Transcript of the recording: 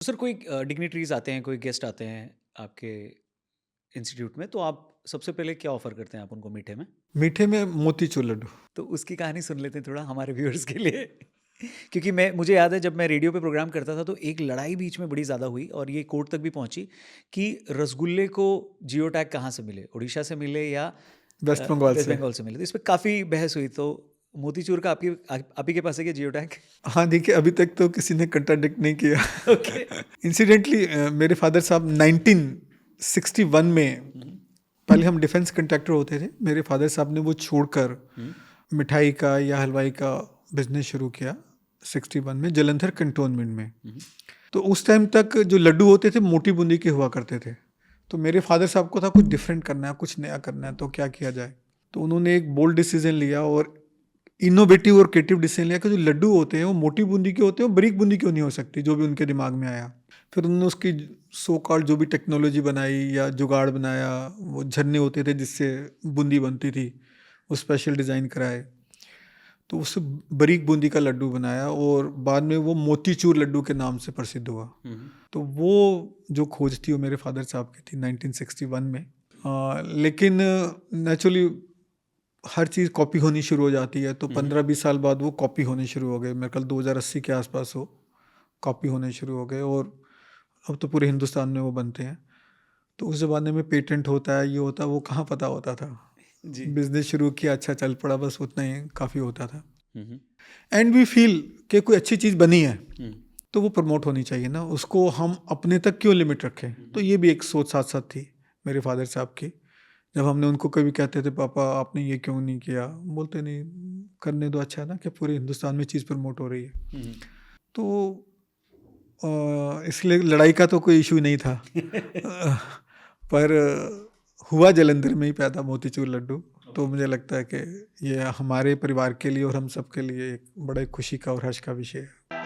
Sir कोई dignitaries आते हैं, कोई गेस्ट आते हैं आपके इंस्टीट्यूट में, तो आप सबसे पहले क्या ऑफ़र करते हैं आप उनको मीठे में? मीठे में मोतीचूर लड्डू। तो उसकी कहानी सुन लेते हैं थोड़ा हमारे व्यूअर्स के लिए। क्योंकि मैं मुझे याद है जब मैं रेडियो पे प्रोग्राम करता था तो एक लड़ाई बीच में बड़ी ज़्यादा हुई और ये कोर्ट तक भी पहुँची कि रसगुल्ले को जियो टैग कहाँ से मिले? ओडिशा से मिले या वेस्ट बंगाल वेस्ट से। बंगाल से मिले? तो इस पे काफ़ी बहस हुई। तो मोतीचूर का आप ही के पास है क्या जियो टैग? हाँ, देखिए अभी तक तो किसी ने कंट्राडिक्ट नहीं किया। ओके। इंसिडेंटली मेरे फादर साहब 1961 में, हुँ, पहले हम डिफेंस कंट्रैक्टर होते थे, मेरे फादर साहब ने वो छोड़कर हुँ, मिठाई का या हलवाई का बिजनेस शुरू किया 61 में जलंधर कंटोनमेंट में। हुँ, तो उस टाइम तक जो लड्डू होते थे मोटी बूंदी के हुआ करते थे। तो मेरे फादर साहब को था कुछ डिफरेंट करना है, कुछ नया करना है, तो क्या किया जाए। तो उन्होंने एक बोल्ड डिसीजन लिया और इनोवेटिव और क्रिएटिव डिसीजन लिया कि जो लड्डू होते हैं वो मोटी बूंदी के होते हैं, वो बारीक बूंदी क्यों नहीं हो सकती, जो भी उनके दिमाग में आया। फिर उन्होंने उसकी सो कॉल्ड जो भी टेक्नोलॉजी बनाई या जुगाड़ बनाया, वो झरने होते थे जिससे बूंदी बनती थी, वो स्पेशल डिज़ाइन कराए। तो उससे बारीक बूंदी का लड्डू बनाया और बाद में वो मोतीचूर लड्डू के नाम से प्रसिद्ध हुआ। हुँ, तो वो जो खोज थी वो मेरे फादर साहब की थी 1961 में। लेकिन नेचुरली हर चीज़ कॉपी होनी शुरू हो जाती है, तो हुँ, 15-20 साल बाद वो कॉपी होने शुरू हो गए। मेरे ख्याल 2080 के आसपास वो कॉपी होने शुरू हो गए और अब तो पूरे हिंदुस्तान में वो बनते हैं। तो उस ज़माने में पेटेंट होता है, ये होता है, वो कहाँ पता होता था। जी। बिज़नेस शुरू किया, अच्छा चल पड़ा, बस उतना ही काफ़ी होता था। हुँ, हुँ, एंड वी फील कि कोई अच्छी चीज़ बनी है हुँ, तो वो प्रमोट होनी चाहिए ना, उसको हम अपने तक क्यों लिमिट रखें। तो हुँ, ये भी एक सोच साथ साथ थी मेरे फादर साहब की। जब हमने उनको कभी कहते थे पापा आपने ये क्यों नहीं किया, बोलते नहीं, करने दो, अच्छा है ना कि पूरे हिंदुस्तान में चीज़ प्रमोट हो रही है। हुँ। तो इसलिए लड़ाई का तो कोई इशू नहीं था। पर हुआ जलंधर में ही पैदा मोतीचूर लड्डू। तो मुझे लगता है कि ये हमारे परिवार के लिए और हम सब के लिए एक बड़ा खुशी का और हर्ष का विषय है।